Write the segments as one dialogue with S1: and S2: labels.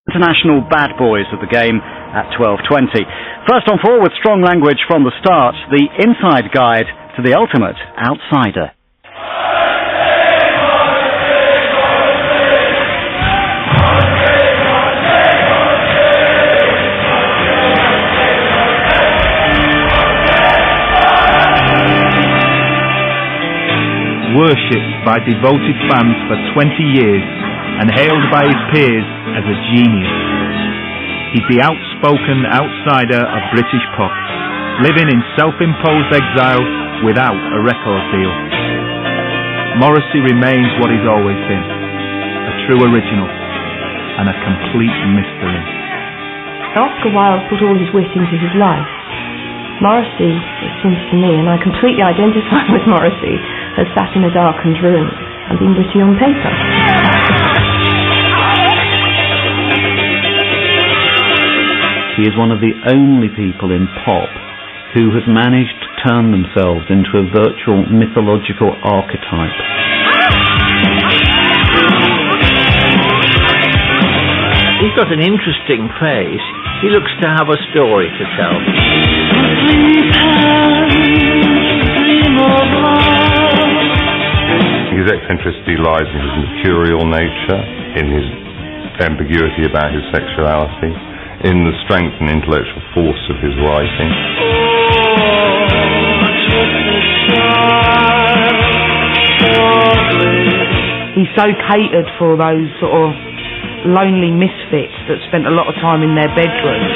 S1: International bad boys of the game at 12:20. First on 4 with strong language from the start, the inside guide to the ultimate outsider.
S2: Worshipped by devoted fans for 20 years and hailed by his peers as a genius. He's the outspoken outsider of British pop, living in self-imposed exile without a record deal. Morrissey remains what he's always been, a true original and a complete mystery.
S3: Oscar Wilde put all his wit into his life. Morrissey, it seems to me, and I completely identify with Morrissey, has sat in a darkened room and been witty on paper.
S4: He is one of the only people in pop who has managed to turn themselves into a virtual mythological archetype.
S5: He's got an interesting face. He looks to have a story to tell.
S6: His eccentricity lies in his mercurial nature, in his ambiguity about his sexuality, in the strength and intellectual force of his writing.
S7: He's so catered for those sort of lonely misfits that spent a lot of time in their bedrooms.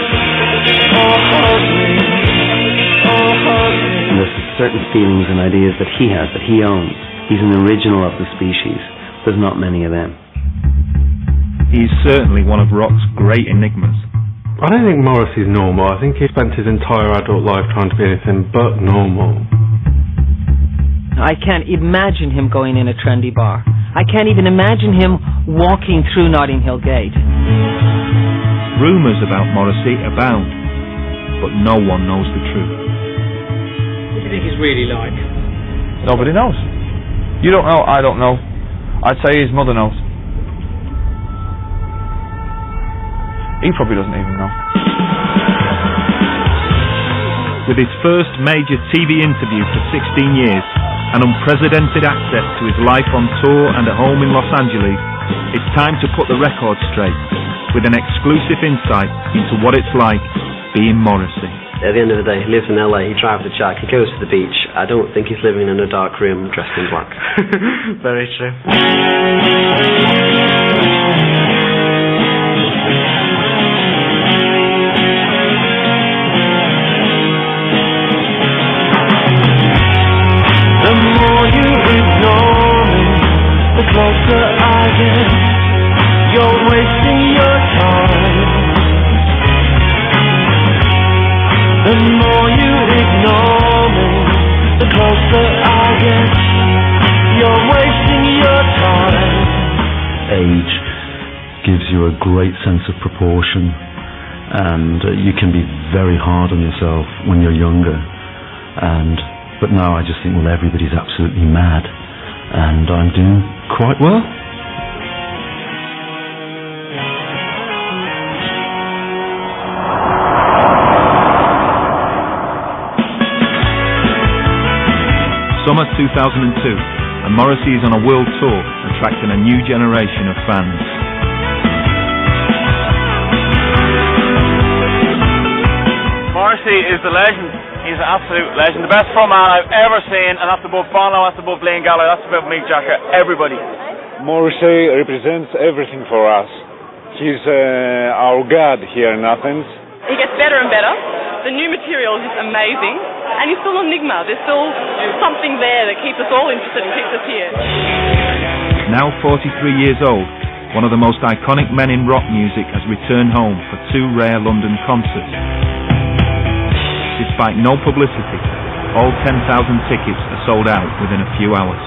S8: And there's certain feelings and ideas that he has, that he owns. He's an original of the species. There's not many of them.
S2: He's certainly one of rock's great enigmas.
S9: I don't think Morrissey's normal. I think he spent his entire adult life trying to be anything but normal.
S10: I can't imagine him going in a trendy bar. I can't even imagine him walking through Notting Hill Gate.
S2: Rumours about Morrissey abound, but no one knows the truth.
S11: What do you think he's really like?
S12: Nobody knows. You don't know, I don't know. I'd say his mother knows. He probably doesn't even know.
S2: With his first major TV interview for 16 years and unprecedented access to his life on tour and at home in Los Angeles, it's time to put the record straight with an exclusive insight into what it's like being Morrissey.
S8: At the end of the day, he lives in LA, he drives a Jag, he goes to the beach. I don't think he's living in a dark room dressed in black. Very true.
S13: The more you ignore me, the closer I get. You're wasting your time. The more you ignore me, the closer I get. You're wasting your time.
S14: Age gives you a great sense of proportion, and you can be very hard on yourself when you're younger. But now I just think, well, everybody's absolutely mad, and I'm doing quite well.
S2: Summer 2002, and Morrissey is on a world tour, attracting a new generation of fans.
S15: Morrissey is the legend. He's an absolute legend. The best frontman I've ever seen, and that's above Bono, that's above Liam Gallagher, that's above Mick Jagger, everybody.
S16: Morrissey represents everything for us. He's our god here in Athens.
S17: He gets better and better. The new material is just amazing, and he's still an enigma. There's still something there that keeps us all interested and keeps us here.
S2: Now 43 years old, one of the most iconic men in rock music has returned home for 2 rare London concerts. Despite no publicity, all 10,000 tickets are sold out within a few hours.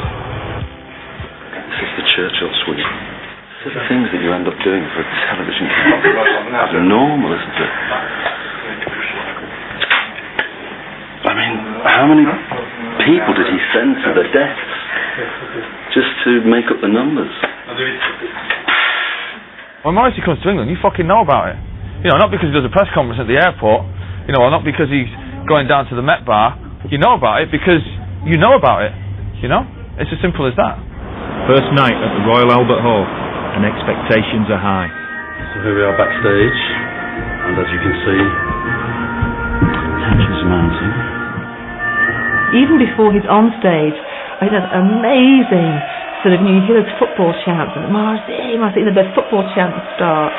S18: This is the Churchill suite. These are the things that you end up doing for a television camera. It's normal, isn't it? I mean, how many people did he send to the deaths just to make up the numbers?
S12: When Morrissey comes to England, you fucking know about it. You know, not because he does a press conference at the airport, you know, or not because he's going down to the Met Bar. You know about it because you know about it, you know? It's as simple as that.
S2: First night at the Royal Albert Hall, and expectations are high.
S14: So here we are backstage, and as you can see, tension's mounting.
S3: Even before he's on stage, I had amazing sort of, you hear those football chants, and Morrissey, the football chants start.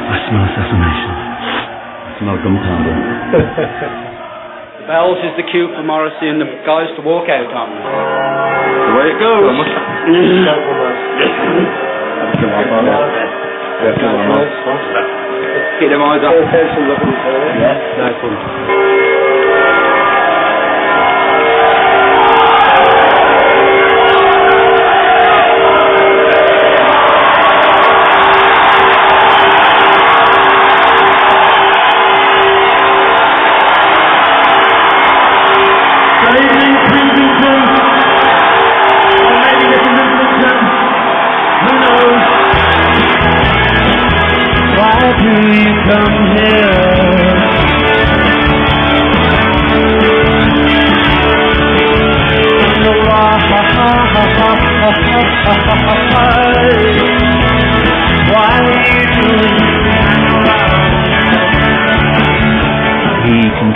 S14: I smell assassination. I smell gunpowder.
S11: The bells is the cue for Morrissey and the guys to walk out on.
S14: The way it goes.
S11: Keep them eyes up.
S14: Yeah, nice one.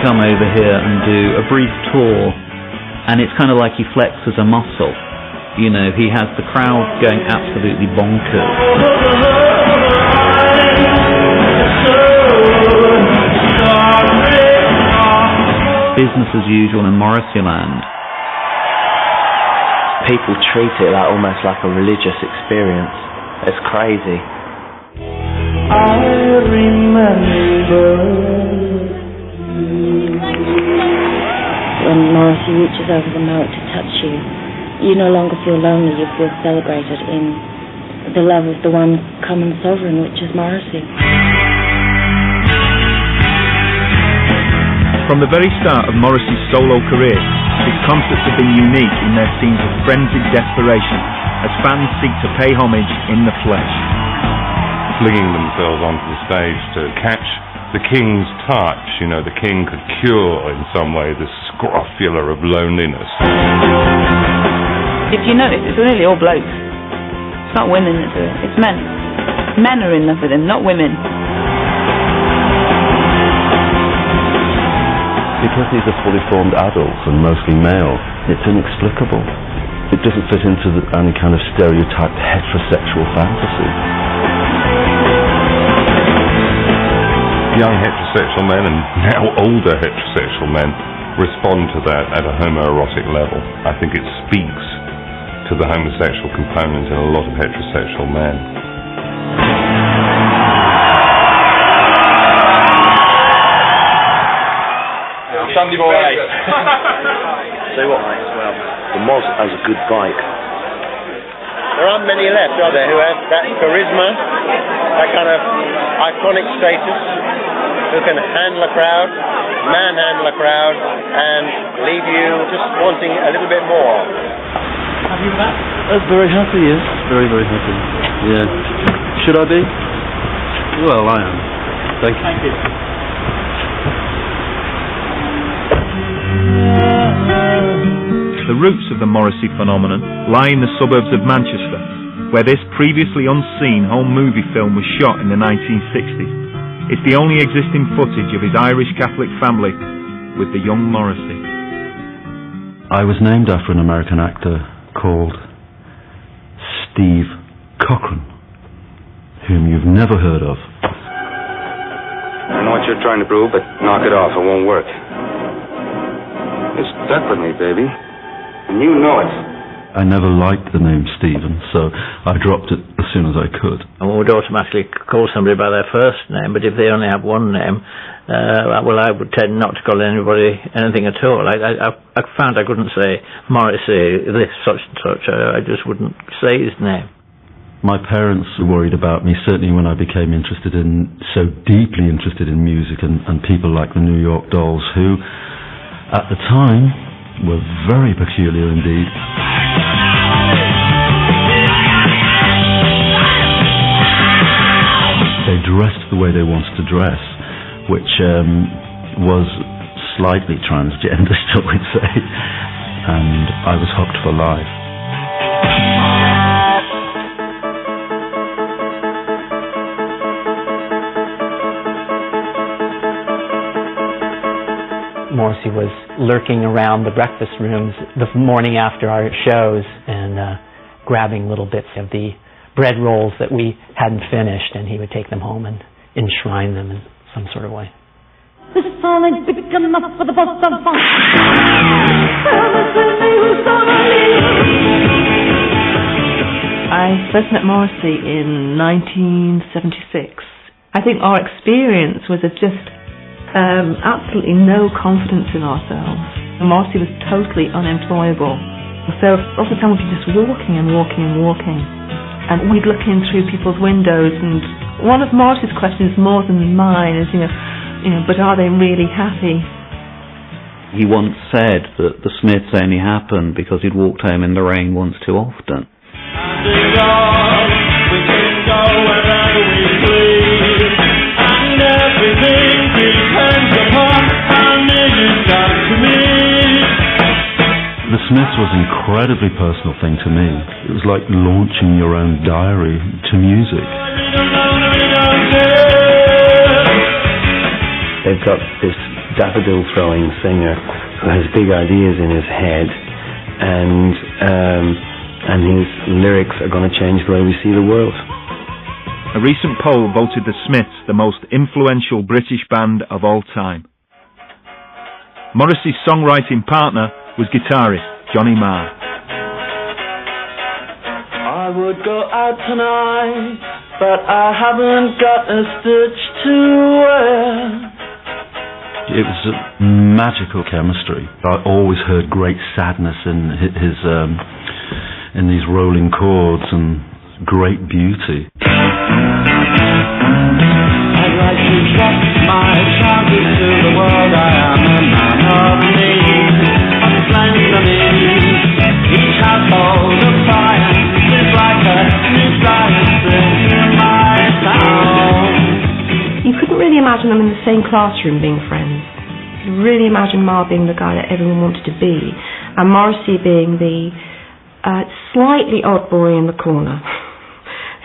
S4: Come over here and do a brief tour, and it's kind of like he flexes a muscle. You know, he has the crowd going absolutely bonkers. Business as usual in Morrisseyland.
S19: People treat it like almost like a religious experience. It's crazy.
S13: I remember
S20: when Morrissey reaches over the moat to touch you, you no longer feel lonely, you feel celebrated in the love of the one common sovereign, which is Morrissey.
S2: From the very start of Morrissey's solo career, his concerts have been unique in their scenes of frenzied desperation, as fans seek to pay homage in the flesh.
S6: Flinging themselves onto the stage to catch the king's touch, you know, the king could cure in some way the scrofula of loneliness.
S21: If you notice, it's really all blokes. It's not women that do it, it's men. Men are in love with him, not women.
S14: Because he's a fully formed adult and mostly male, it's inexplicable. It doesn't fit into any kind of stereotyped heterosexual fantasy.
S6: Young heterosexual men and now older heterosexual men respond to that at a homoerotic level. I think it speaks to the homosexual component in a lot of heterosexual men.
S15: Sandy boy.
S18: Say what, mate, as well. The Moz has a good bike.
S22: There aren't many left, are there, who have that charisma, that kind of iconic status, who can handle a crowd, manhandle a crowd, and leave you just wanting a little bit more.
S11: Have you that?
S14: Very happy, yes. Very, very happy. Yeah. Should I be? Well, I am. Thank you.
S11: Thank you.
S2: The roots of the Morrissey phenomenon lie in the suburbs of Manchester, where this previously unseen home movie film was shot in the 1960s. It's the only existing footage of his Irish Catholic family with the young Morrissey.
S14: I was named after an American actor called Steve Cochran, whom you've never heard of.
S18: I know what you're trying to prove, but knock it off. It won't work. You're stuck with me, baby. And you know it.
S14: I never liked the name Stephen, so I dropped it as soon as I could.
S5: I would automatically call somebody by their first name, but if they only have one name, well, I would tend not to call anybody anything at all. I found I couldn't say Morrissey, this, such and such. I just wouldn't say his name.
S14: My parents were worried about me, certainly when I became so deeply interested in music and people like the New York Dolls, who, at the time, were very peculiar indeed. the way they wanted to dress, which was slightly transgender, shall we say, and I was hooked for life.
S1: Morrissey was lurking around the breakfast rooms the morning after our shows and grabbing little bits of the bread rolls that we hadn't finished, and he would take them home and enshrine them in some sort of way.
S13: This song ain't big enough for the bus of fun.
S3: I first met Morrissey in 1976. I think our experience was of just absolutely no confidence in ourselves. Morrissey was totally unemployable. So all the time we'd be just walking and walking and walking. And we'd look in through people's windows, and one of Morrissey's questions more than mine is, you know, but are they really happy?
S4: He once said that the Smiths only happened because he'd walked home in the rain once too often.
S14: The Smiths was an incredibly personal thing to me. It was like launching your own diary to music.
S7: They've got this daffodil-throwing singer who has big ideas in his head, and his lyrics are going to change the way we see the world.
S2: A recent poll voted the Smiths the most influential British band of all time. Morrissey's songwriting partner was guitarist Johnny Marr.
S13: I would go out tonight, but I haven't got a stitch to wear.
S14: It was a magical chemistry. I always heard great sadness in his in these rolling chords and great beauty.
S13: I'd like to drop my trousers to the world. I am a man of need, a slender need. Each household of science is like a new science in my town.
S3: You couldn't really imagine them in the same classroom being friends. You could really imagine Marr being the guy that everyone wanted to be, and Morrissey being the slightly odd boy in the corner,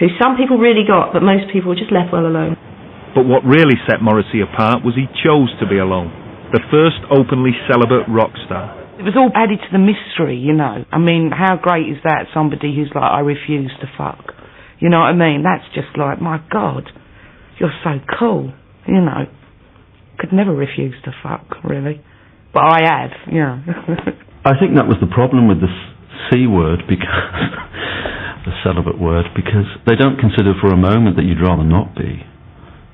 S3: who some people really got, but most people were just left well alone.
S2: But what really set Morrissey apart was he chose to be alone. The first openly celibate rock star.
S10: It was all added to the mystery, you know. I mean, how great is that? Somebody who's like, I refuse to fuck. You know what I mean? That's just like, my God, you're so cool, you know. Could never refuse to fuck, really. But I have, you know.
S14: I think that was the problem with this C word, because the celibate word, because they don't consider for a moment that you'd rather not be,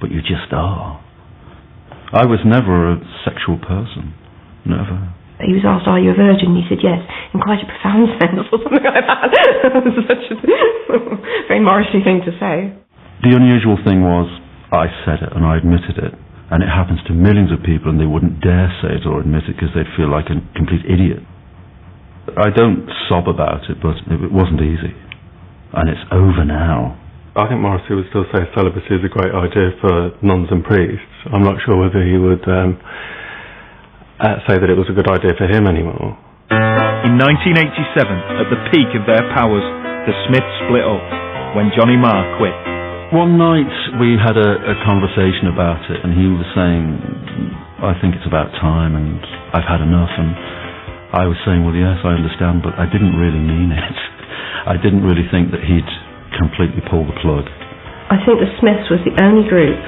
S14: but you just are. I was never a sexual person, never.
S3: He was asked, are you a virgin? And he said yes, in quite a profound sense, or something like that. Such a very Morrissey thing to say.
S14: The unusual thing was, I said it and I admitted it, and it happens to millions of people and they wouldn't dare say it or admit it because they'd feel like a complete idiot. I don't sob about it, but it wasn't easy. And it's over now.
S9: I think Morrissey would still say celibacy is a great idea for nuns and priests. I'm not sure whether he would say that it was a good idea for him anymore.
S2: In 1987, at the peak of their powers, the Smiths split up when Johnny Marr quit.
S14: One night we had a conversation about it, and he was saying, I think it's about time and I've had enough, and I was saying, well, yes, I understand, but I didn't really mean it. I didn't really think that he'd completely pull the plug.
S3: I think the Smiths was the only group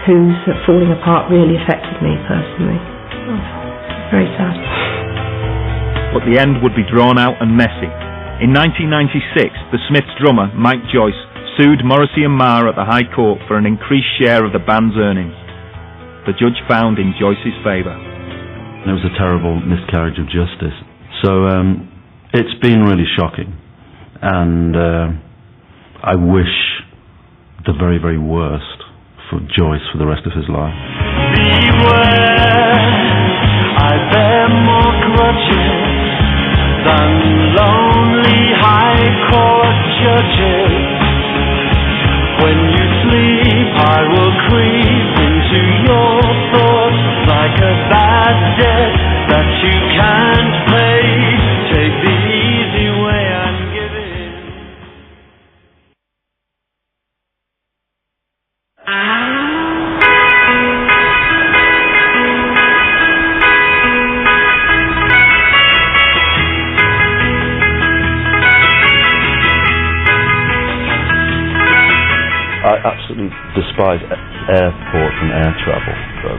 S3: whose falling apart really affected me personally. Oh, very sad.
S2: But the end would be drawn out and messy. In 1996, the Smiths drummer, Mike Joyce, sued Morrissey and Marr at the High Court for an increased share of the band's earnings. The judge found in Joyce's favour.
S14: It was a terrible miscarriage of justice. So it's been really shocking, and I wish the very, very worst for Joyce for the rest of his life.
S13: Beware, I bear more grudges than lonely high court judges. When you sleep, I will creeps into your thoughts like a bad debt that you can't pay. Take the easy way and give in.
S14: I absolutely despise airports and air travel.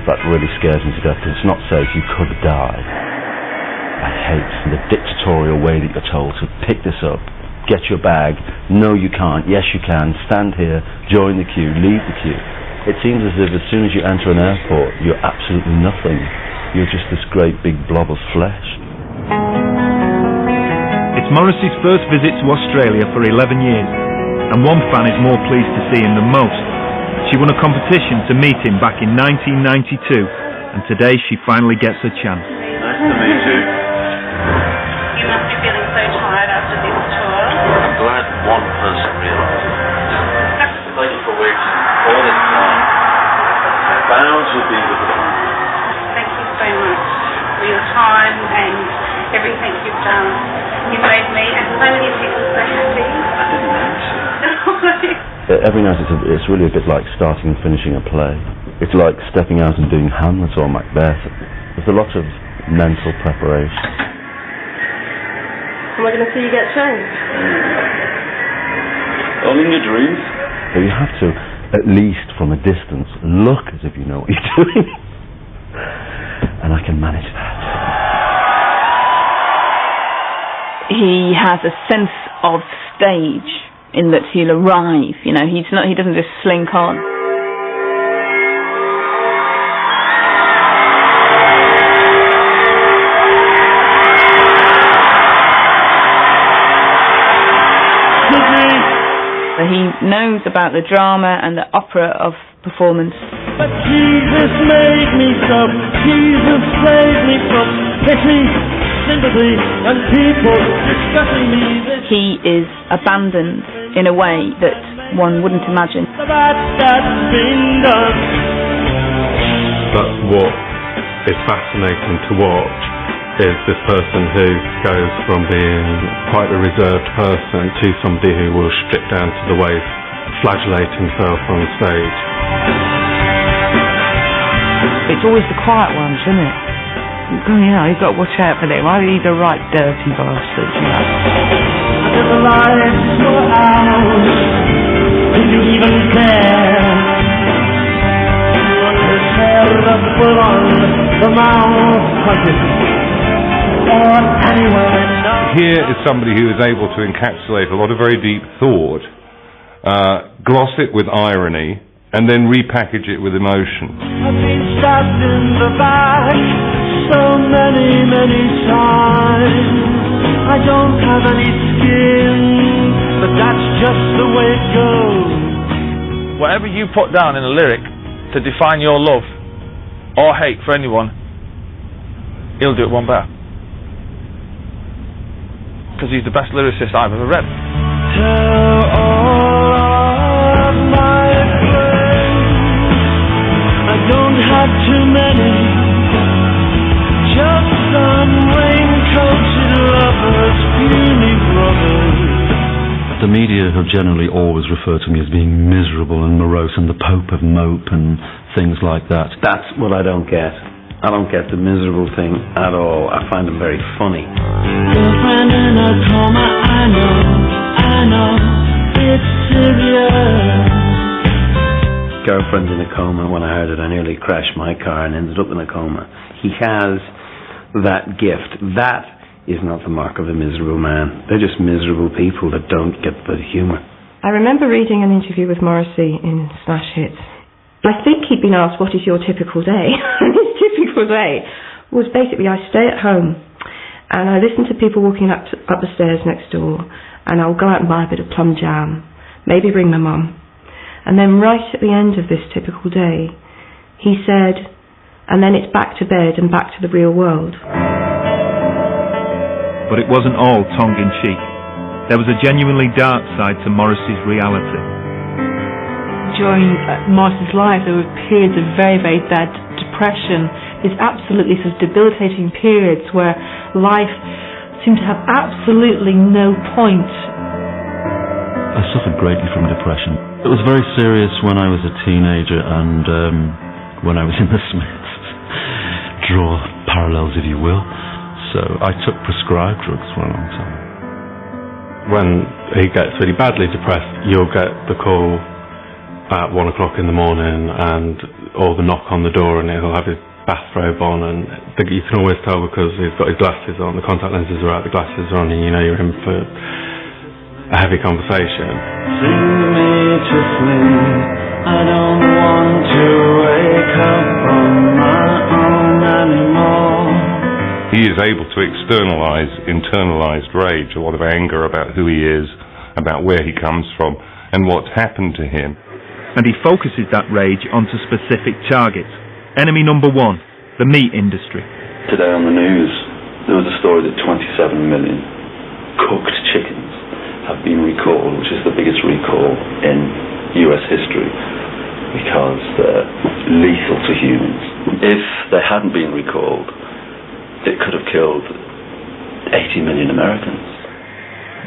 S14: That really scares me to death because it's not safe. You could die. I hate the dictatorial way that you're told to pick this up, get your bag. No, you can't. Yes, you can. Stand here, join the queue, leave the queue. It seems as if as soon as you enter an airport, you're absolutely nothing. You're just this great big blob of flesh.
S2: It's Morrissey's first visit to Australia for 11 years. And one fan is more pleased to see him than most. She won a competition to meet him back in 1992, and today she finally gets her chance.
S13: Nice to meet you.
S8: You must be feeling so tired after this tour.
S13: I'm glad one person realised. Thank you for waiting all this time. Bound to be with you.
S8: Thank you so much for your time and everything you've done. You made me and so many people so happy.
S13: I didn't mean to.
S14: Every night it's really a bit like starting and finishing a play. It's like stepping out and doing Hamlet or Macbeth. There's a lot of mental preparation.
S3: Am I going to see you get changed?
S13: Only in your dreams.
S14: So you have to, at least from a distance, look as if you know what you're doing. And I can manage that.
S21: He has a sense of stage in that he'll arrive, you know, he doesn't just slink on. So he knows about the drama and the opera of performance.
S13: But Jesus made me so, Jesus saved me from pity, sympathy, and people discussing me.
S21: He is abandoned in a way that one wouldn't imagine.
S13: That's been done.
S9: But what is fascinating to watch is this person who goes from being quite a reserved person to somebody who will strip down to the waist, flagellate himself on stage.
S10: It's always the quiet ones, isn't it? You know, you've got to watch out for them. He's a right dirty bastard, you know.
S13: If the lights were out, did you even care? What a terrible on the mouth or anywhere else.
S6: Here is somebody who is able to encapsulate a lot of very deep thought, gloss it with irony, and then repackage it with emotion.
S13: I've been stabbed in the back so many, many times. I don't have any skin, but that's just the way it goes.
S12: Whatever you put down in a lyric to define your love or hate for anyone, he'll do it one better. Because he's the best lyricist I've ever read.
S13: Tell all of my friends I don't have too many, just some rain-coated lovers, puny brothers.
S14: The media have generally always referred to me as being miserable and morose and the Pope of Mope and things like that.
S7: That's what I don't get. I don't get the miserable thing at all. I find them very funny.
S13: Girlfriend in a coma, I know, it's serious.
S7: Girlfriend in a coma. When I heard it, I nearly crashed my car and ended up in a coma. He has that gift. That is not the mark of a miserable man. They're just miserable people that don't get the humour.
S3: I remember reading an interview with Morrissey in Smash Hits. I think he'd been asked, what is your typical day? His typical day was basically, I stay at home and I listen to people walking up the stairs next door, and I'll go out and buy a bit of plum jam, maybe bring my mum. And then right at the end of this typical day, he said, and then it's back to bed and back to the real world.
S2: But it wasn't all tongue-in-cheek. There was a genuinely dark side to Morrissey's reality.
S16: during Morrissey's life, there were periods of very, very bad depression. These absolutely sort of debilitating periods where life seemed to have absolutely no point.
S14: I suffered greatly from depression. It was very serious when I was a teenager and when I was in the Smiths. Draw parallels, if you will. So I took prescribed drugs for a long time.
S9: When he gets really badly depressed, you'll get the call at 1 o'clock in the morning or the knock on the door, and he'll have his bathrobe on, and you can always tell because he's got his glasses on, the contact lenses are out, the glasses are on, and you know you're in for a heavy conversation.
S13: Sing me to sleep, I don't want to wake up on my own anymore.
S6: He is able to externalise internalised rage, a lot of anger about who he is, about where he comes from, and what's happened to him.
S2: And he focuses that rage onto specific targets. Enemy number one, the meat industry.
S17: Today on the news, there was a story that 27 million cooked chickens have been recalled, which is the biggest recall in US history, because they're lethal to humans. If they hadn't been recalled, it could have killed 80 million Americans.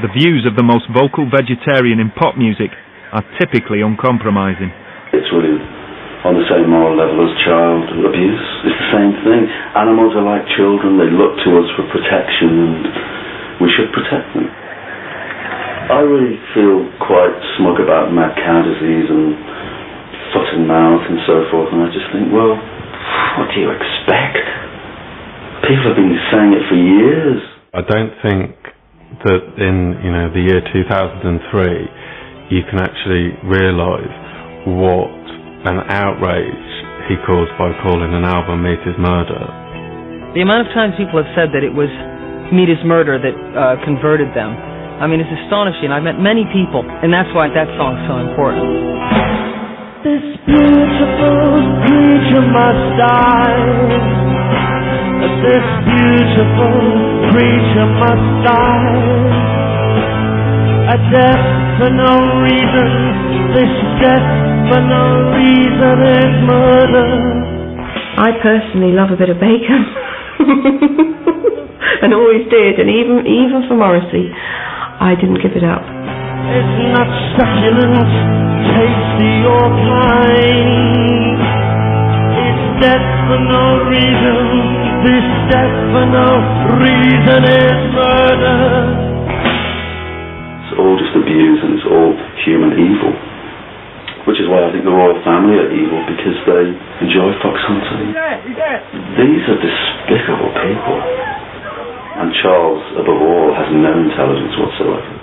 S2: The views of the most vocal vegetarian in pop music are typically uncompromising.
S17: It's really on the same moral level as child abuse. It's the same thing. Animals are like children. They look to us for protection, and we should protect them. I really feel quite smug about mad cow disease and foot and mouth and so forth, and I just think, well, what do you expect? People have been saying it for years.
S9: I don't think that in the year 2003 you can actually realise what an outrage he caused by calling an album Meat is Murder.
S23: The amount of times people have said that it was Meat is Murder that converted them, I mean, it's astonishing. I've met many people, and that's why that song's so important.
S13: This beautiful creature must die. This beautiful creature must die. A death for no reason. This death for no reason is murder.
S3: I personally love a bit of bacon. And always did. And even for Morrissey, I didn't give it up.
S13: It's not succulent, tasty or kind. It's death for no reason. This death for no reason is murder.
S17: It's all just abuse, and it's all human evil. Which is why I think the royal family are evil, because they enjoy fox hunting. These are despicable people. And Charles, above all, has no intelligence whatsoever.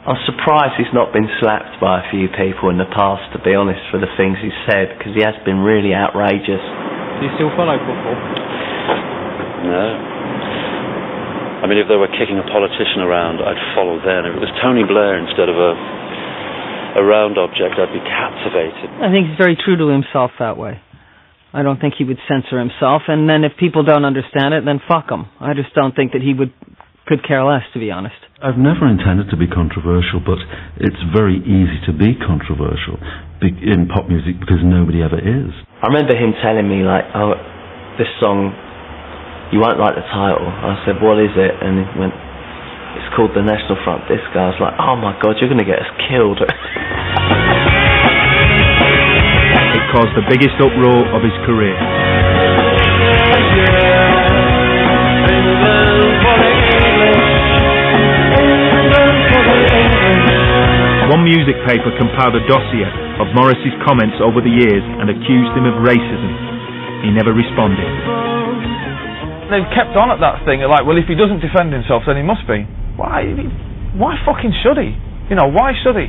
S19: I'm surprised he's not been slapped by a few people in the past, to be honest, for the things he's said, because he has been really outrageous.
S11: Do you still follow football?
S17: No. I mean, if they were kicking a politician around, I'd follow them. If it was Tony Blair instead of a round object, I'd be captivated.
S23: I think he's very true to himself that way. I don't think he would censor himself, and then if people don't understand it, then fuck him. I just don't think that he could care less, to be honest.
S14: I've never intended to be controversial, but it's very easy to be controversial in pop music because nobody ever is.
S19: I remember him telling me, like, oh, this song, you won't like the title. I said, what is it? And he went, it's called The National Front Disco. I was like, oh my God, you're going to get us killed.
S2: It caused the biggest uproar of his career. One music paper compiled a dossier of Morrissey's comments over the years and accused him of racism. He never responded.
S12: They've kept on at that thing, like, well, if he doesn't defend himself, then he must be. Why fucking should he? Why should he?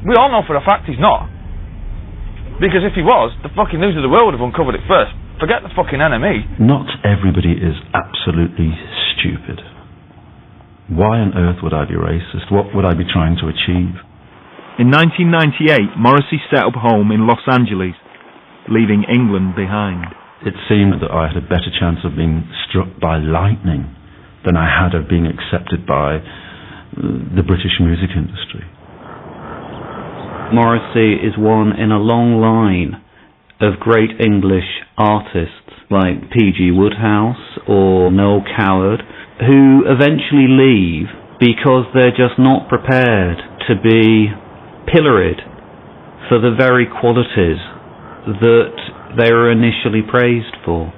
S12: We all know for a fact he's not. Because if he was, the fucking News of the World would have uncovered it first. Forget the fucking NME.
S14: Not everybody is absolutely stupid. Why on earth would I be racist? What would I be trying to achieve?
S2: In 1998, Morrissey set up home in Los Angeles, leaving England behind.
S14: It seemed that I had a better chance of being struck by lightning than I had of being accepted by the British music industry.
S4: Morrissey is one in a long line of great English artists like P.G. Wodehouse or Noel Coward, who eventually leave because they're just not prepared to be pilloried for the very qualities that they were initially praised for.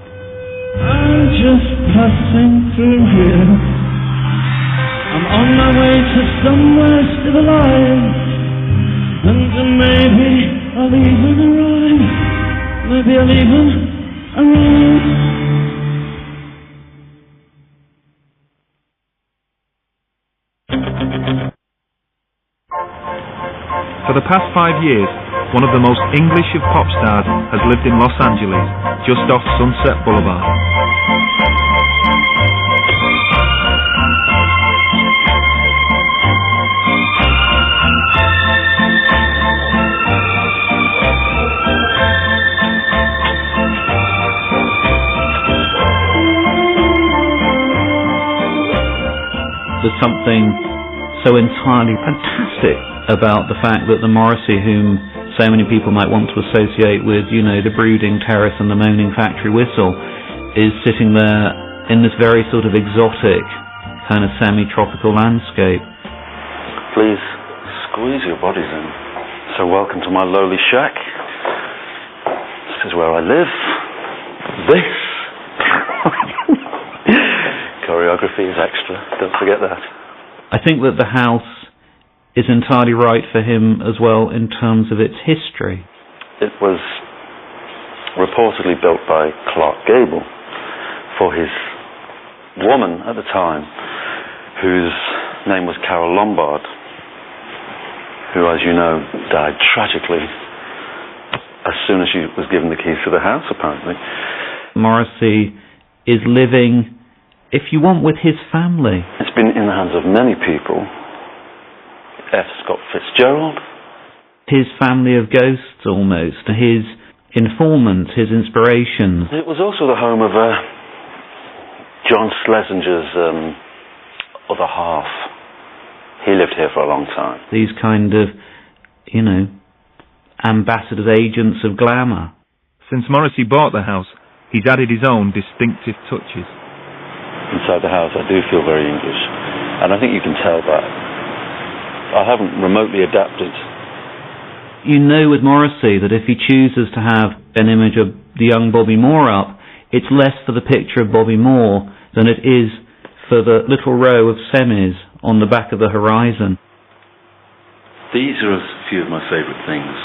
S13: I'm just passing through here. I'm on my way to somewhere still alive, and maybe I'll even arrive. Maybe I'll even arrive.
S2: For the past 5 years, one of the most English of pop stars has lived in Los Angeles, just off Sunset Boulevard.
S4: There's something so entirely fantastic about the fact that the Morrissey, whom so many people might want to associate with, you know, the brooding terrace and the moaning factory whistle, is sitting there in this very sort of exotic, kind of semi-tropical landscape.
S17: Please squeeze your bodies in. So welcome to my lowly shack. This is where I live. This choreography is extra. Don't forget that.
S4: I think that the house is entirely right for him as well in terms of its history.
S17: It was reportedly built by Clark Gable for his woman at the time, whose name was Carol Lombard, who, as you know, died tragically as soon as she was given the keys to the house, apparently.
S4: Morrissey is living, if you want, with his family.
S17: It's been in the hands of many people. F. Scott Fitzgerald.
S4: His family of ghosts, almost. His informants, his inspirations.
S17: It was also the home of John Schlesinger's other half. He lived here for a long time.
S4: These kind of, you know, ambassadors, agents of glamour.
S2: Since Morrissey bought the house, he's added his own distinctive touches.
S17: Inside the house, I do feel very English, and I think you can tell that. I haven't remotely adapted.
S4: You know with Morrissey that if he chooses to have an image of the young Bobby Moore up, it's less for the picture of Bobby Moore than it is for the little row of semis on the back of the horizon.
S17: These are a few of my favourite things.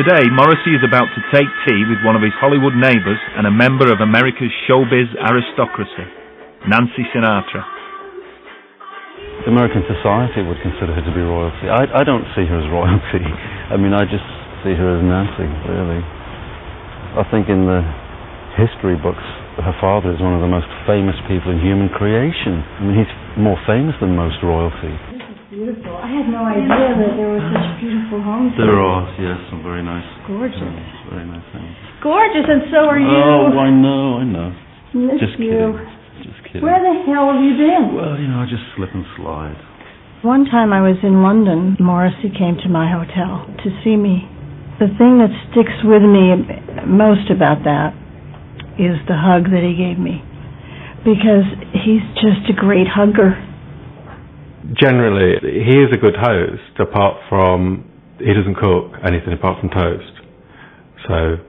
S2: Today, Morrissey is about to take tea with one of his Hollywood neighbours and a member of America's showbiz aristocracy, Nancy Sinatra.
S14: American society would consider her to be royalty. I don't see her as royalty. I mean, I just see her as Nancy, really. I think in the history books, her father is one of the most famous people in human creation. I mean, he's more famous than most royalty.
S15: Beautiful. I had no idea that there were such beautiful homes.
S14: There are, yes, some very nice.
S15: Gorgeous.
S14: Very nice things.
S15: Gorgeous, and so are you.
S14: Oh, I know.
S15: Miss
S14: Just
S15: you.
S14: kidding. Just kidding.
S15: Where the hell have you been?
S14: Well, you know, I just slip and slide.
S15: One time I was in London, Morrissey came to my hotel to see me. The thing that sticks with me most about that is the hug that he gave me, because he's just a great hugger.
S9: Generally, he is a good host, apart from he doesn't cook anything apart from toast. So,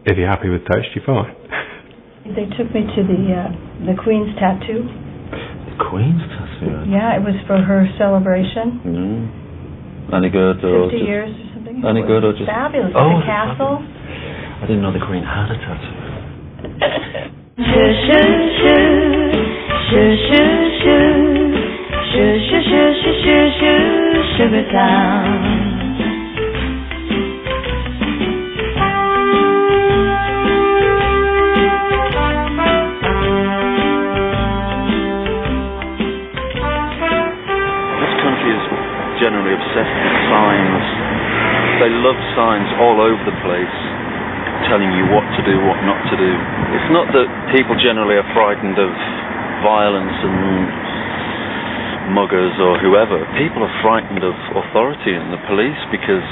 S9: if you're happy with toast, you're fine.
S15: They took me to the Queen's tattoo.
S14: The Queen's tattoo?
S15: Yeah, it was for her celebration.
S14: Any good?
S15: 50 years or something.
S14: Any good or just...
S15: Fabulous.
S14: Oh,
S15: The castle.
S14: I didn't know the Queen had a tattoo.
S13: Sugar Town.
S18: signs all over the place telling you what to do, what not to do. It's not that people generally are frightened of violence and muggers or whoever. People are frightened of authority and the police because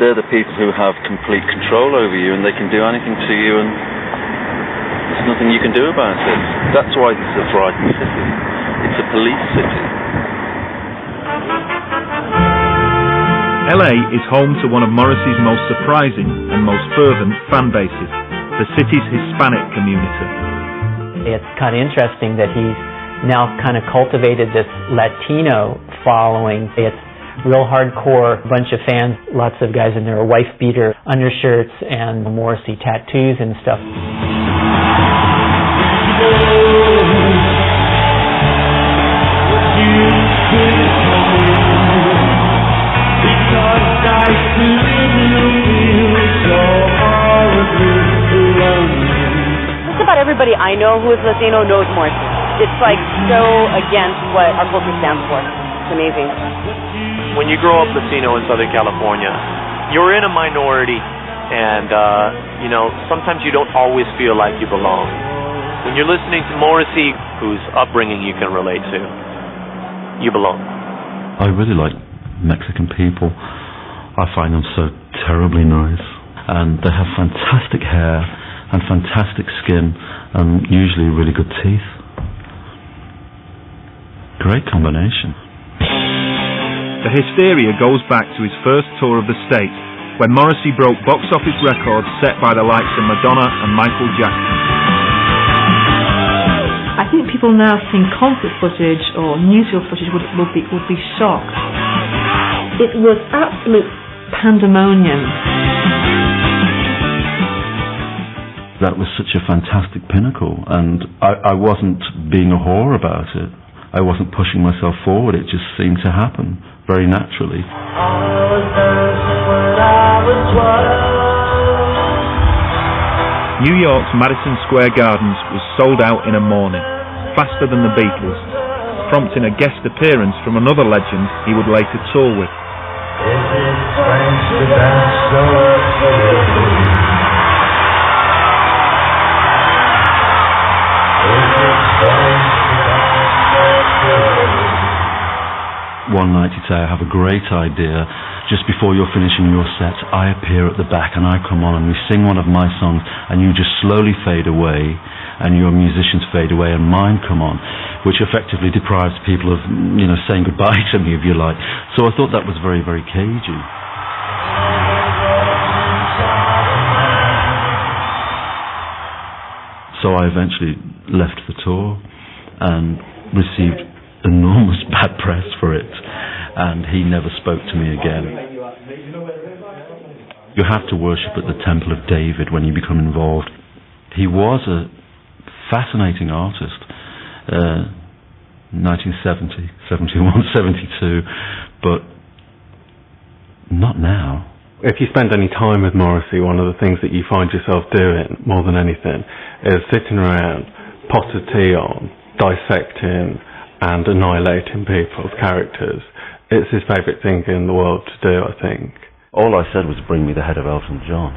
S18: they're the people who have complete control over you and they can do anything to you and there's nothing you can do about it. That's why this is a frightened city. It's a police city.
S2: LA is home to one of Morrissey's most surprising and most fervent fan bases, the city's Hispanic community.
S1: It's kind of interesting that he's now kind of cultivated this Latino following. It's real hardcore bunch of fans, lots of guys in their wife-beater undershirts and Morrissey tattoos and stuff.
S20: Just about everybody I know who is Latino knows Morrissey. It's like so against what our culture stands for. It's amazing.
S22: When you grow up Latino in Southern California, you're in a minority, and sometimes you don't always feel like you belong. When you're listening to Morrissey, whose upbringing you can relate to, you belong.
S14: I really like Mexican people. I find them so terribly nice, and they have fantastic hair and fantastic skin and usually really good teeth. Great combination.
S2: The hysteria goes back to his first tour of the States, when Morrissey broke box office records set by the likes of Madonna and Michael Jackson.
S16: I think people now seeing concert footage or newsreel footage would be shocked. It was absolute pandemonium.
S14: That was such a fantastic pinnacle, and I wasn't being a whore about it. I wasn't pushing myself forward. It just seemed to happen very naturally.
S2: New York's Madison Square Gardens was sold out in a morning, faster than the Beatles, prompting a guest appearance from another legend he would later tour with.
S14: One night he'd say, I have a great idea. Just before you're finishing your set, I appear at the back and I come on and we sing one of my songs and you just slowly fade away and your musicians fade away and mine come on, which effectively deprives people of, saying goodbye to me, if you like. So I thought that was very, very cagey. So I eventually left the tour and received enormous bad press for it, and he never spoke to me again. You have to worship at the Temple of David when you become involved. He was a fascinating artist, 1970, 71, 72, but not now.
S9: If you spend any time with Morrissey, one of the things that you find yourself doing more than anything is sitting around, pot of tea on, dissecting and annihilating people's characters. It's his favourite thing in the world to do, I think.
S17: All I said was bring me the head of Elton John,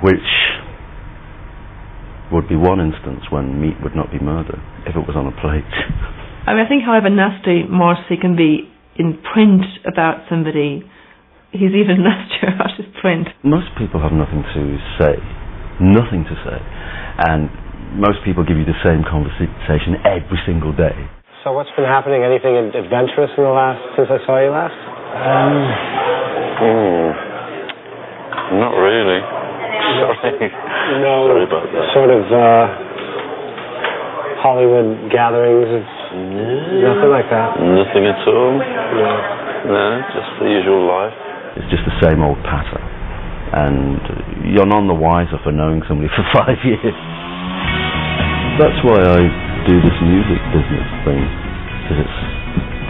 S17: which would be one instance when meat would not be murder if it was on a plate.
S16: I think however nasty Morrissey can be in print about somebody, he's even nastier about his print.
S17: Most people have nothing to say, and most people give you the same conversation every single day.
S24: So what's been happening? Anything adventurous in since I saw you last?
S17: Not really. Sorry.
S24: No.
S17: Sorry about that.
S24: Sort of Hollywood gatherings. Nothing like that.
S17: Nothing at all.
S24: No,
S17: just the usual life. It's just the same old patter, and you're none the wiser for knowing somebody for 5 years. That's why I do this music business thing, because it's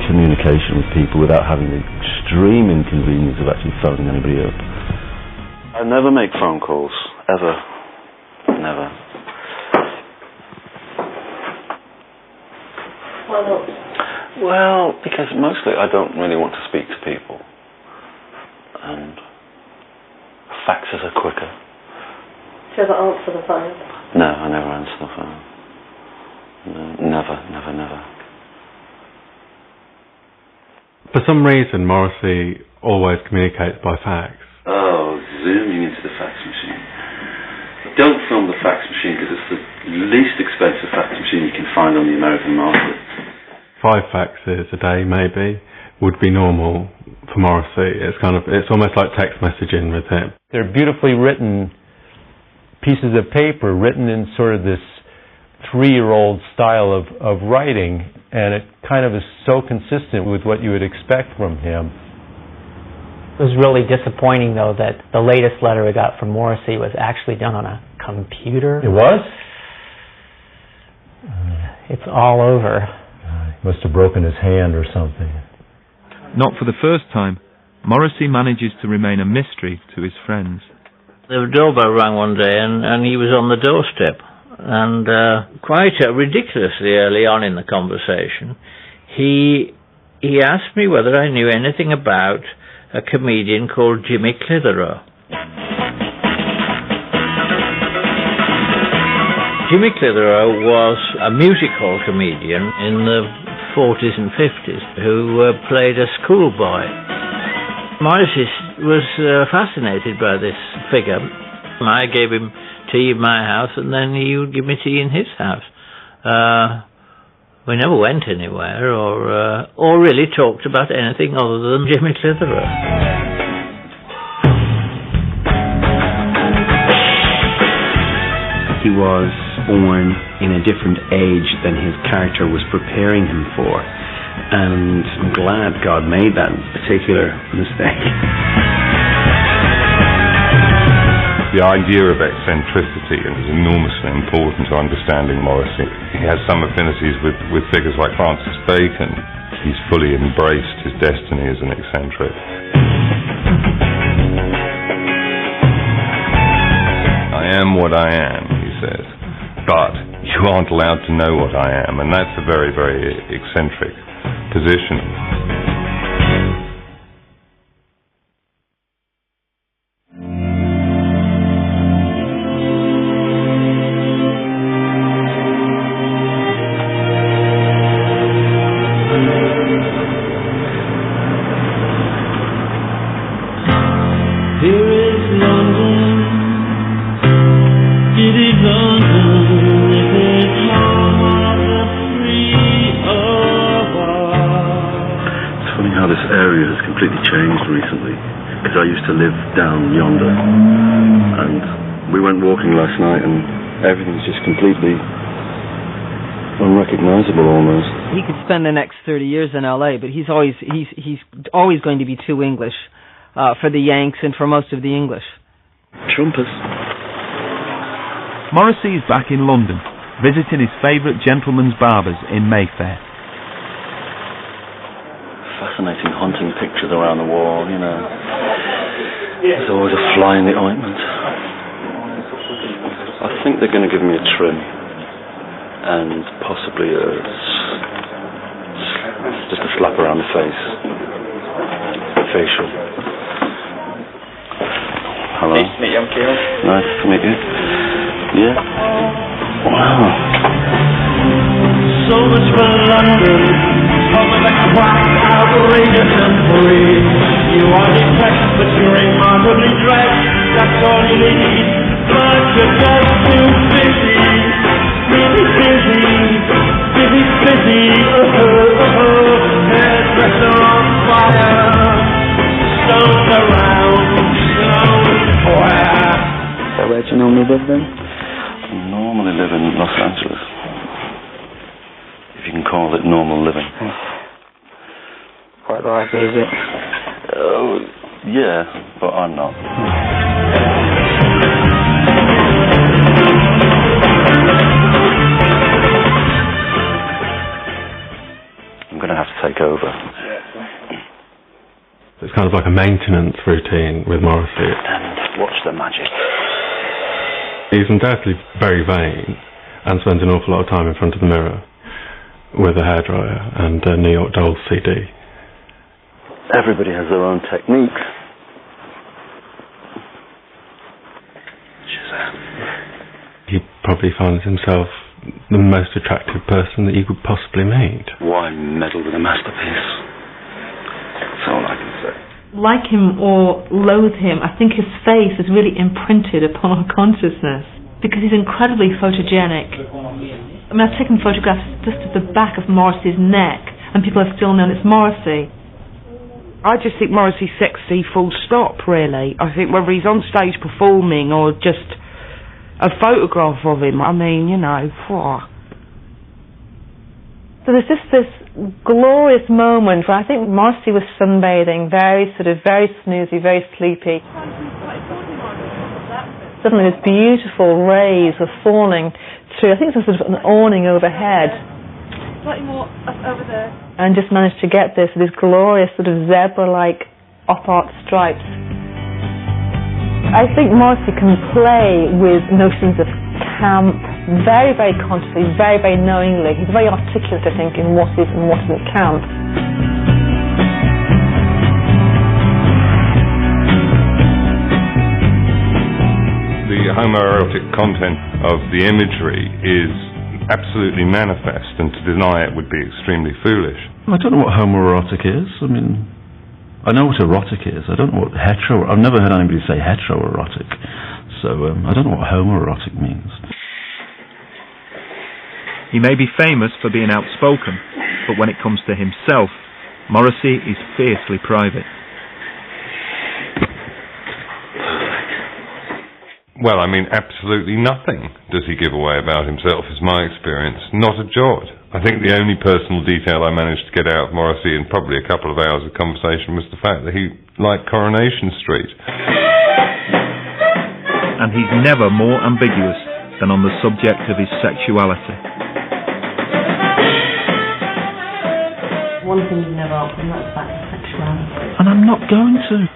S17: communication with people without having the extreme inconvenience of actually phoning anybody up. I never make phone calls, ever. Never. Well, because mostly I don't really want to speak to people. and faxes are quicker.
S15: Do you ever answer the phone?
S17: No, I never answer the phone. No, never.
S9: For some reason, Morrissey always communicates by fax.
S17: Oh, zooming into the fax machine. Don't film the fax machine because it's the least expensive fax machine you can find on the American market.
S9: 5 faxes a day, maybe, would be normal for Morrissey. It's almost like text messaging with him.
S5: They're beautifully written pieces of paper, written in sort of this 3-year-old style of writing, and it kind of is so consistent with what you would expect from him.
S1: It was really disappointing, though, that the latest letter we got from Morrissey was actually done on a computer.
S5: It was?
S1: It's all over.
S5: He must have broken his hand or something.
S2: Not for the first time, Morrissey manages to remain a mystery to his friends.
S8: The doorbell rang one day and he was on the doorstep. And quite ridiculously early on in the conversation, he asked me whether I knew anything about a comedian called Jimmy Clitheroe. Jimmy Clitheroe was a music hall comedian in the 40s and 50s who played a schoolboy. Morrissey was fascinated by this figure. I gave him tea in my house and then he would give me tea in his house. We never went anywhere or really talked about anything other than Jimmy Clitheroe.
S7: He was born in a different age than his character was preparing him for. And I'm glad God made that particular mistake.
S6: The idea of eccentricity is enormously important to understanding Morrissey. He has some affinities with figures like Francis Bacon. He's fully embraced his destiny as an eccentric. I am what I am, he says, but you aren't allowed to know what I am, and that's a very, very eccentric position.
S17: I used to live down yonder, and we went walking last night and everything's just completely unrecognizable almost.
S23: He could spend the next 30 years in LA, but he's always going to be too English for the Yanks and for most of the English.
S17: Trumpers.
S2: Morrissey is back in London, visiting his favourite gentleman's barbers in Mayfair.
S17: Fascinating haunting pictures around the wall, you know. There's always a fly in the ointment. I think they're going to give me a trim and possibly just a slap around the face. A facial. Hello.
S11: Nice to meet you, I'm Kieran.
S17: Nice to meet you. Yeah. Wow.
S13: So much for London. Over the quack, outrageous and free. You are depressed, but you're remarkably dressed. That's all you need. But you're just too busy. Busy. Hairdresser on fire. Stones around.
S17: So where do you normally live then? I normally live in Los Angeles. You can call it normal living.
S11: Quite like it, is it?
S17: Oh, yeah, but I'm not. I'm going to have to take over.
S9: It's kind of like a maintenance routine with Morrissey.
S17: And watch the magic.
S9: He's undoubtedly very vain and spends an awful lot of time in front of the mirror with a hairdryer and a New York Dolls CD.
S17: Everybody has their own technique.
S9: He probably finds himself the most attractive person that he could possibly meet.
S17: Why meddle with a masterpiece? That's all I can say.
S16: Like him or loathe him, I think his face is really imprinted upon our consciousness because he's incredibly photogenic. I mean, I've taken photographs just of the back of Morrissey's neck, and people have still known it's Morrissey.
S3: I just think Morrissey's sexy, full stop, really. I think whether he's on stage performing or just a photograph of him, I mean, you know,
S16: So there's just this glorious moment where I think Morrissey was sunbathing, very snoozy, very sleepy. Suddenly these beautiful rays were falling through, I think it was sort of an awning overhead. Slightly more up over there. And just managed to get this glorious sort of zebra-like op-art stripes. I think Morrissey can play with notions of camp very, very consciously, very, very knowingly. He's very articulate, I think, in what is and what isn't camp.
S6: The homoerotic content of the imagery is absolutely manifest, and to deny it would be extremely foolish.
S14: I don't know what homoerotic is. I mean, I know what erotic is. I don't know what I've never heard anybody say heteroerotic. So I don't know what homoerotic means.
S2: He may be famous for being outspoken, but when it comes to himself, Morrissey is fiercely private.
S6: Well, I mean, absolutely nothing does he give away about himself, is my experience. Not a jot. I think the only personal detail I managed to get out of Morrissey in probably a couple of hours of conversation was the fact that he liked Coronation Street.
S2: And he's never more ambiguous than on the subject of his sexuality.
S16: One thing you've never asked, and that's back to sexuality.
S14: And I'm not going to.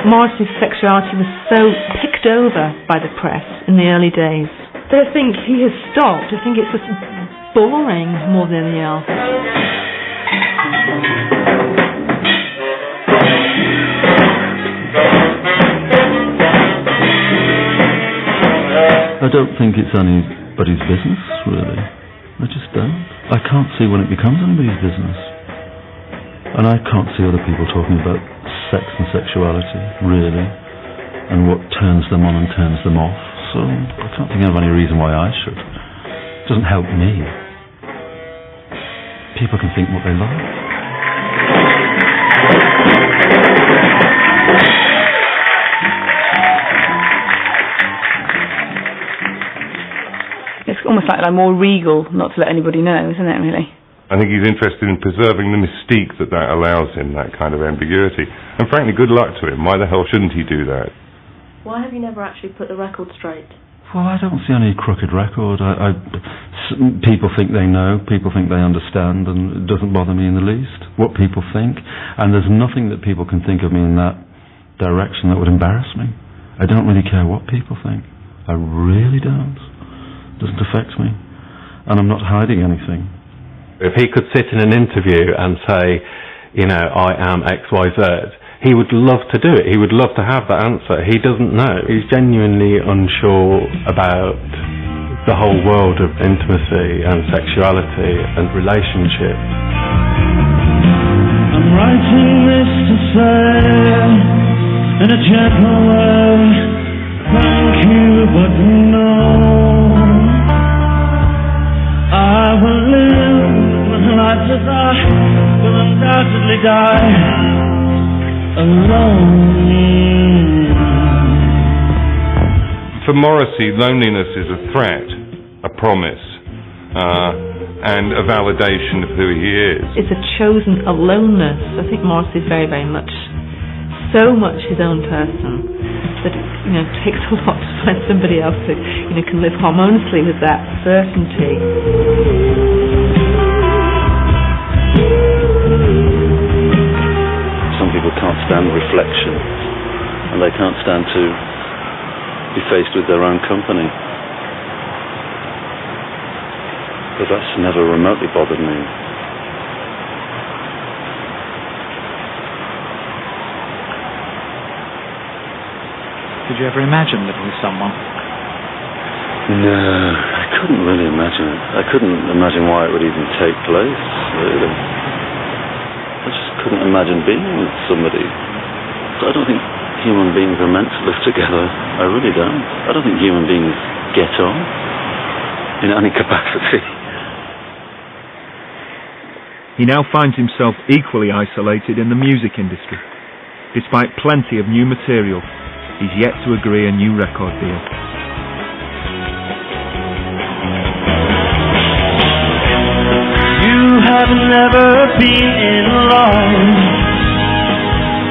S16: Morrissey's sexuality was so picked over by the press in the early days that I think he has stopped. I think it's just boring more than anything else.
S14: I don't think it's anybody's business, really. I just don't. I can't see when it becomes anybody's business. And I can't see other people talking about sex and sexuality, really, and what turns them on and turns them off. So I can't think of any reason why I should. It doesn't help me. People can think what they like.
S10: It's almost like I'm more regal not to let anybody know, isn't it, really?
S6: I think he's interested in preserving the mystique that allows him, that kind of ambiguity. And frankly, good luck to him. Why the hell shouldn't he do that?
S16: Why have you never actually put the record straight?
S14: Well, I don't see any crooked record. People think they know, people think they understand, and it doesn't bother me in the least what people think. And there's nothing that people can think of me in that direction that would embarrass me. I don't really care what people think. I really don't. It doesn't affect me. And I'm not hiding anything.
S9: If he could sit in an interview and say, you know, I am XYZ, he would love to do it. He would love to have that answer. He doesn't know. He's genuinely unsure about the whole world of intimacy and sexuality and relationship.
S13: I'm writing this to say, in a gentle way, thank you, but no. I will live life as I will undoubtedly die alone.
S6: For Morrissey, loneliness is a threat, a promise, and a validation of who he is.
S16: It's a chosen aloneness. I think Morrissey's very, very much, so much his own person that it takes a lot to find somebody else who can live harmoniously with that certainty.
S17: Some people can't stand reflection, and they can't stand to be faced with their own company. But that's never remotely bothered me.
S4: Did you ever imagine living with someone?
S17: No, I couldn't really imagine it. I couldn't imagine why it would even take place, really. I just couldn't imagine being with somebody. I don't think human beings are meant to live together. I really don't. I don't think human beings get on in any capacity.
S2: He now finds himself equally isolated in the music industry. Despite plenty of new material, he's yet to agree a new record deal.
S13: You have never been in love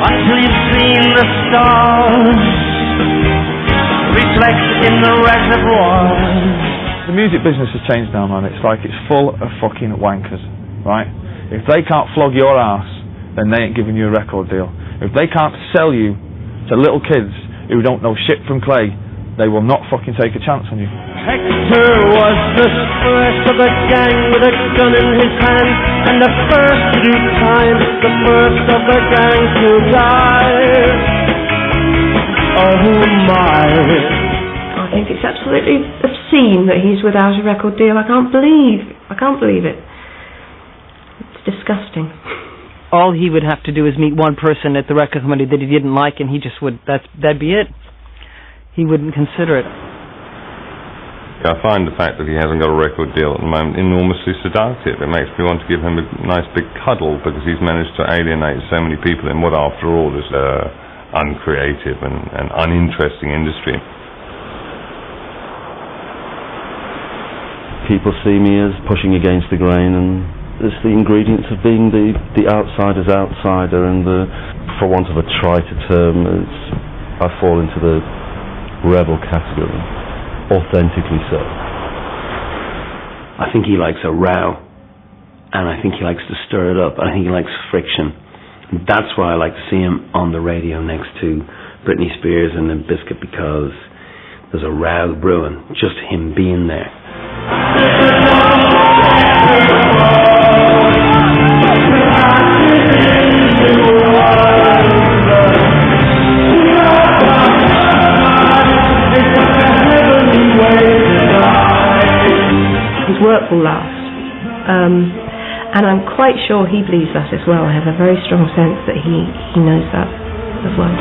S13: until you've seen the stars reflect in the reservoir.
S12: The music business has changed now, man. It's like it's full of fucking wankers, right? If they can't flog your ass, then they ain't giving you a record deal. If they can't sell you to little kids who don't know shit from clay, they will not fucking take a chance on you.
S13: Hector was the first of the gang with a gun in his hand, and the first to do time, the first of the gang to die. Oh my.
S19: I think it's absolutely obscene that he's without a record deal. I can't believe it. It's disgusting.
S23: All he would have to do is meet one person at the record company that he didn't like, and he just would, that'd be it. He wouldn't consider it.
S6: I find the fact that he hasn't got a record deal at the moment enormously seductive. It makes me want to give him a nice big cuddle, because he's managed to alienate so many people in what, after all, is an uncreative and uninteresting industry.
S7: People see me as pushing against the grain, and it's the ingredients of being the outsider's outsider, and for want of a triter term, I fall into the rebel category, authentically so. I think he likes a row, and I think he likes to stir it up, and I think he likes friction. And that's why I like to see him on the radio next to Britney Spears and Limp Bizkit, because there's a row brewing, just him being there.
S19: His work will last, and I'm quite sure he believes that as well. I have a very strong sense that he knows that as well.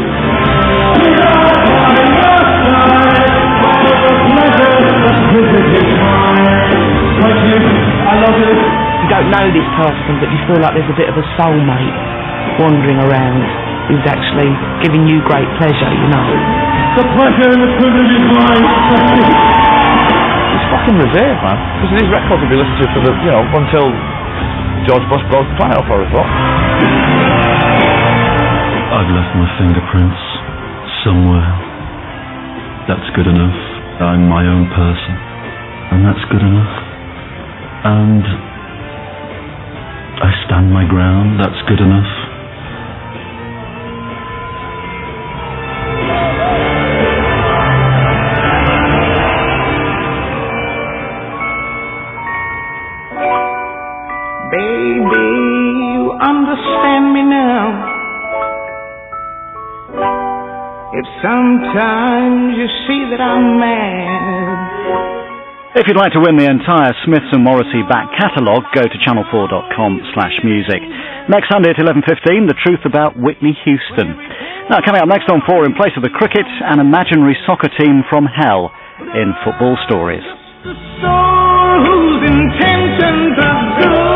S3: You don't know this person, but you feel like there's a bit of a soulmate wandering around who's actually giving you great pleasure, you know.
S13: The pleasure and the privilege is mine.
S12: It's fucking revered, man. Because these records will be listened to for until George Bush blows the planet up, I thought.
S14: I've left my fingerprints somewhere. That's good enough. I'm my own person, and that's good enough. And I stand my ground, that's good enough.
S13: Baby, you understand me now. If sometimes you see that I'm mad.
S21: If you'd like to win the entire Smiths and Morrissey back catalogue, go to channel4.com/music. Next Sunday at 11:15, the truth about Whitney Houston. Now, coming up next on 4, in place of the cricket, an imaginary soccer team from hell in Football Stories.
S13: The soul whose intentions are good.